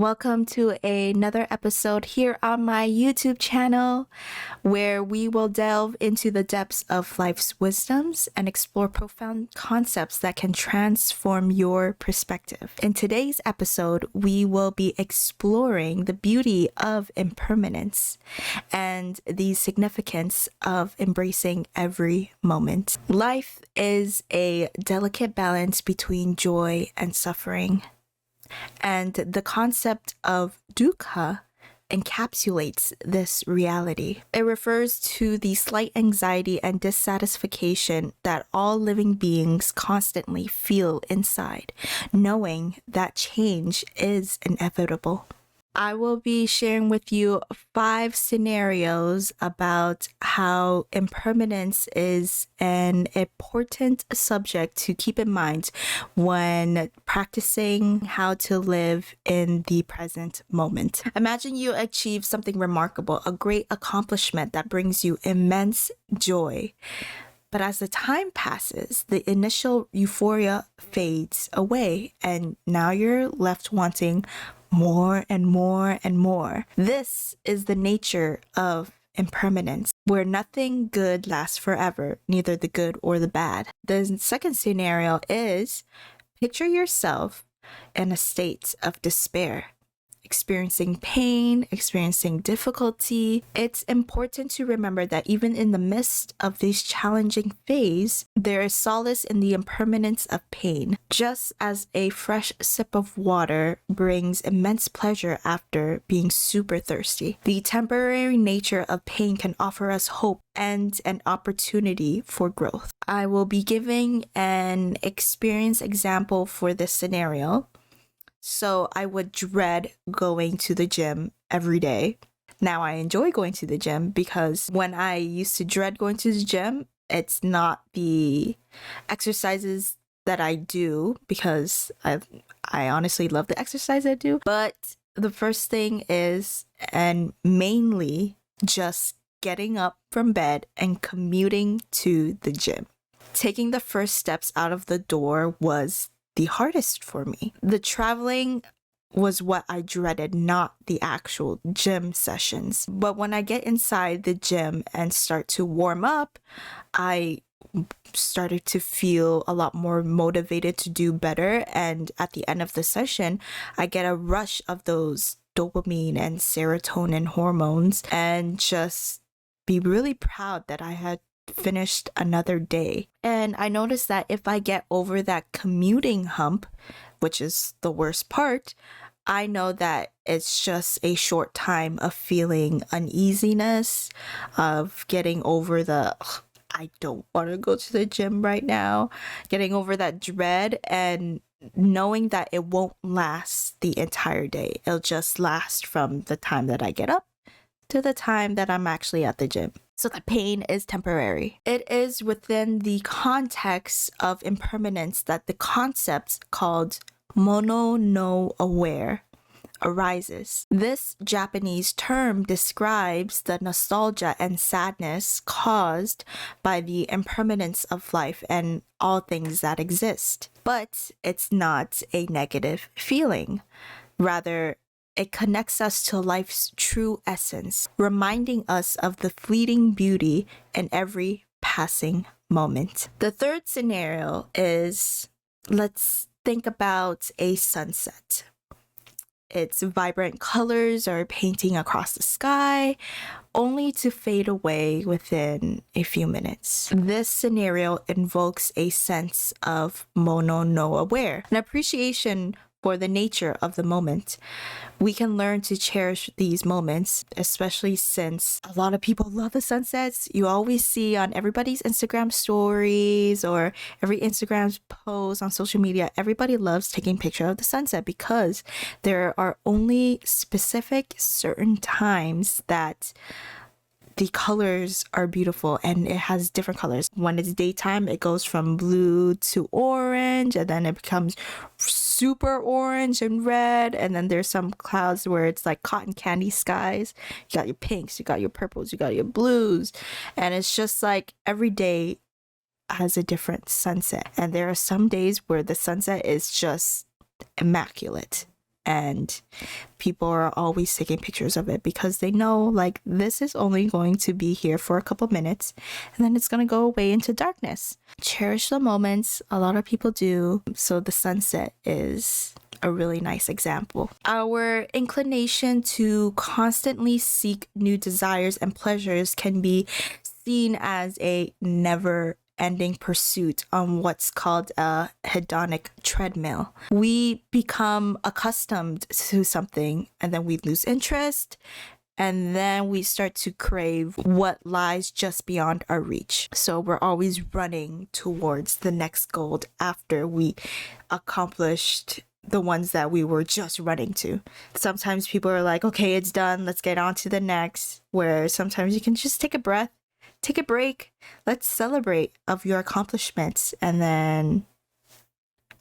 Welcome to another episode here on my YouTube channel, where we will delve into the depths of life's wisdoms and explore profound concepts that can transform your perspective. In today's episode, we will be exploring the beauty of impermanence and the significance of embracing every moment. Life is a delicate balance between joy and suffering. And the concept of DUKHA encapsulates this reality. It refers to the slight anxiety and dissatisfaction that all living beings constantly feel inside, knowing that change is inevitable. I will be sharing with you 5 scenarios about how impermanence is an important subject to keep in mind when practicing how to live in the present moment. Imagine you achieve something remarkable, a great accomplishment that brings you immense joy. But as the time passes, the initial euphoria fades away, and now you're left wanting more and more and more. This is the nature of impermanence, where nothing good lasts forever, neither the good or the bad. The second scenario is picture yourself in a state of despair, experiencing pain, experiencing difficulty. It's important to remember that even in the midst of this challenging phase, there is solace in the impermanence of pain. Just as a fresh sip of water brings immense pleasure after being super thirsty, the temporary nature of pain can offer us hope and an opportunity for growth. I will be giving an experience example for this scenario. So I would dread going to the gym every day. Now I enjoy going to the gym because when I used to dread going to the gym, it's not the exercises that I do, because I honestly love the exercise I do. But the first thing is, and mainly, just getting up from bed and commuting to the gym. Taking the first steps out of the door was the hardest for me. The traveling was what I dreaded, not the actual gym sessions. But when I get inside the gym and start to warm up, I started to feel a lot more motivated to do better. And at the end of the session, I get a rush of those dopamine and serotonin hormones and just be really proud that I had finished another day. And I noticed that if I get over that commuting hump, which is the worst part, I know that it's just a short time of feeling uneasiness, of getting over the I don't want to go to the gym right now, getting over that dread, and knowing that it won't last the entire day. It'll just last from the time that I get up to the time that I'm actually at the gym. So the pain is temporary. It is within the context of impermanence that the concept called mono no aware arises. This Japanese term describes the nostalgia and sadness caused by the impermanence of life and all things that exist. But it's not a negative feeling. Rather, it connects us to life's true essence, reminding us of the fleeting beauty in every passing moment. The third scenario is, let's think about a sunset. Its vibrant colors are painting across the sky, only to fade away within a few minutes. This scenario invokes a sense of mono no aware, an appreciation for the nature of the moment. We can learn to cherish these moments, especially since a lot of people love the sunsets. You always see on everybody's Instagram stories or every Instagram post on social media, everybody loves taking picture of the sunset because there are only specific certain times that the colors are beautiful, and it has different colors. When it's daytime, it goes from blue to orange, and then it becomes super orange and red, and then there's some clouds where it's like cotton candy skies. You got your pinks, you got your purples, you got your blues, and it's just like every day has a different sunset. And there are some days where the sunset is just immaculate. and people are always taking pictures of it because they know like this is only going to be here for a couple minutes and then it's going to go away into darkness. Cherish the moments. A lot of people do. So the sunset is a really nice example. Our inclination to constantly seek new desires and pleasures can be seen as a never ending pursuit on what's called a hedonic treadmill. We become accustomed to something and then we lose interest, and then we start to crave what lies just beyond our reach. So we're always running towards the next goal after we accomplished the ones that we were just running to. Sometimes people are like, okay, it's done, let's get on to the next. Where sometimes you can just take a breath, take a break, let's celebrate of your accomplishments, and then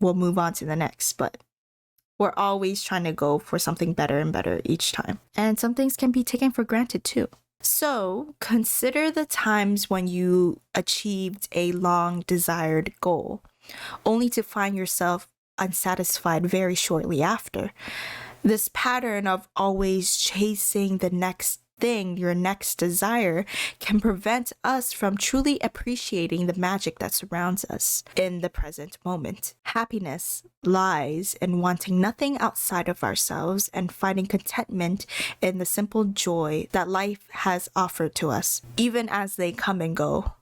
we'll move on to the next. But we're always trying to go for something better and better each time. And some things can be taken for granted too. So consider the times when you achieved a long desired goal, only to find yourself unsatisfied very shortly after. This pattern of always chasing the next thing, your next desire, can prevent us from truly appreciating the magic that surrounds us in the present moment. Happiness lies in wanting nothing outside of ourselves and finding contentment in the simple joy that life has offered to us, even as they come and go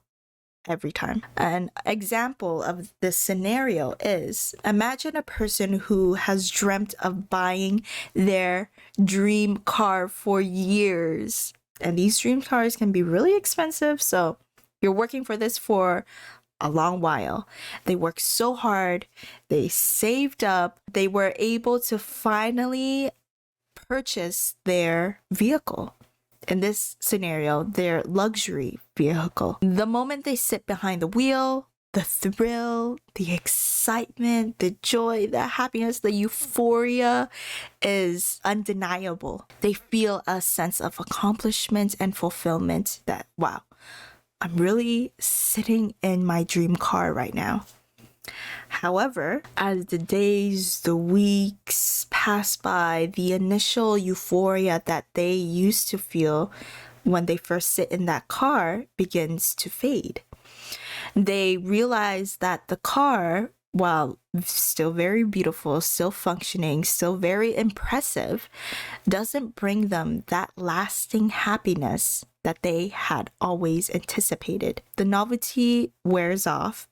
every time. An example of this scenario is, imagine a person who has dreamt of buying their dream car for years. And these dream cars can be really expensive, so you're working for this for a long while. They worked so hard, they saved up, they were able to finally purchase their vehicle. In this scenario, their luxury vehicle. The moment they sit behind the wheel, the thrill, the excitement, the joy, the happiness, the euphoria is undeniable. They feel a sense of accomplishment and fulfillment that, wow, I'm really sitting in my dream car right now. However, as the days, the weeks pass by, the initial euphoria that they used to feel when they first sit in that car begins to fade. They realize that the car, while still very beautiful, still functioning, still very impressive, doesn't bring them that lasting happiness that they had always anticipated. The novelty wears off,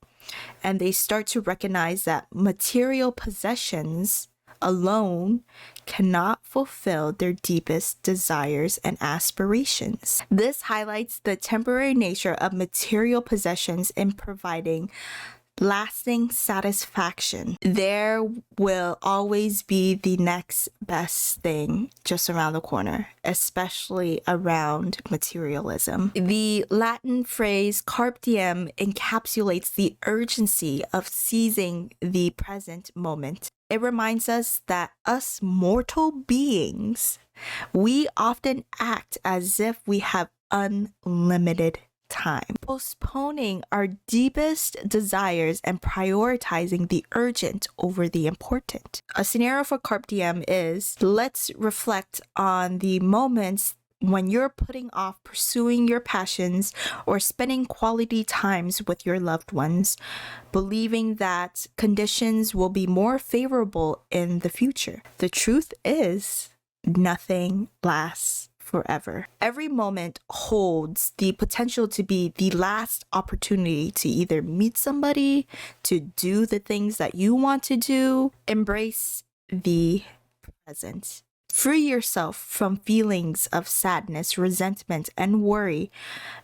and they start to recognize that material possessions alone cannot fulfill their deepest desires and aspirations. This highlights the temporary nature of material possessions in providing lasting satisfaction. There will always be the next best thing just around the corner, especially around materialism. The Latin phrase Carpe Diem encapsulates the urgency of seizing the present moment. It reminds us that us mortal beings, we often act as if we have unlimited time, postponing our deepest desires and prioritizing the urgent over the important. A scenario for Carpe Diem is, let's reflect on the moments when you're putting off pursuing your passions or spending quality times with your loved ones, believing that conditions will be more favorable in the future. The truth is, nothing lasts forever. Every moment holds the potential to be the last opportunity to either meet somebody, to do the things that you want to do. Embrace the present. Free yourself from feelings of sadness, resentment, and worry,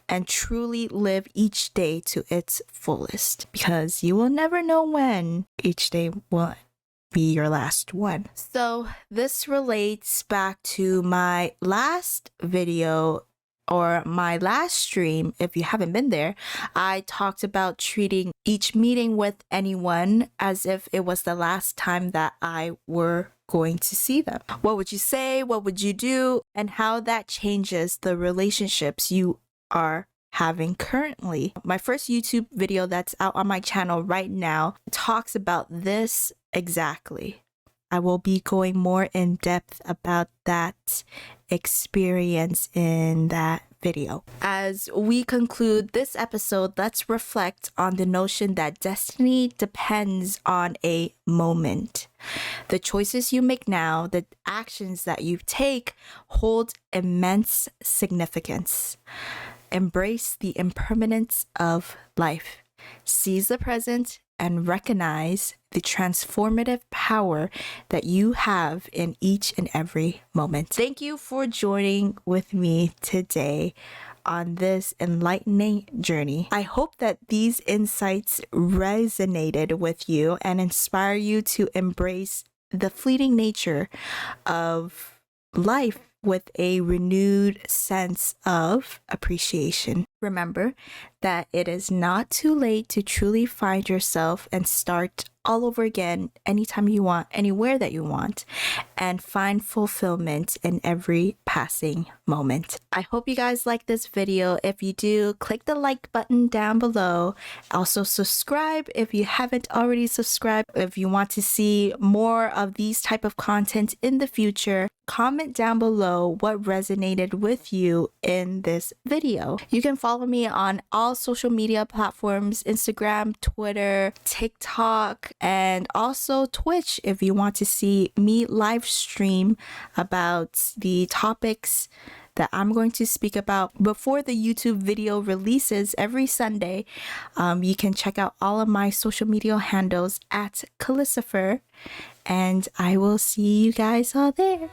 and truly live each day to its fullest, because you will never know when each day will be your last one. So this relates back to my last video or my last stream. If you haven't been there, I talked about treating each meeting with anyone as if it was the last time that I were going to see them. What would you say? What would you do? And how that changes the relationships you are having currently. My first YouTube video that's out on my channel right now talks about this exactly. I will be going more in depth about that experience in that video. As we conclude this episode, let's reflect on the notion that destiny depends on a moment. The choices you make now, the actions that you take, hold immense significance. Embrace the impermanence of life. Seize the present and recognize the transformative power that you have in each and every moment. Thank you for joining with me today on this enlightening journey. I hope that these insights resonated with you and inspire you to embrace the fleeting nature of life with a renewed sense of appreciation. Remember that it is not too late to truly find yourself and start all over again anytime you want, anywhere that you want, and find fulfillment in every passing moment. I hope you guys like this video. If you do, click the like button down below. Also subscribe if you haven't already subscribed. If you want to see more of these type of content in the future, comment down below what resonated with you in this video. You can follow me on all social media platforms, Instagram, Twitter, TikTok, and also Twitch if you want to see me live stream about the topics that I'm going to speak about before the YouTube video releases every Sunday. You can check out all of my social media handles at Callistifer, and I will see you guys all there.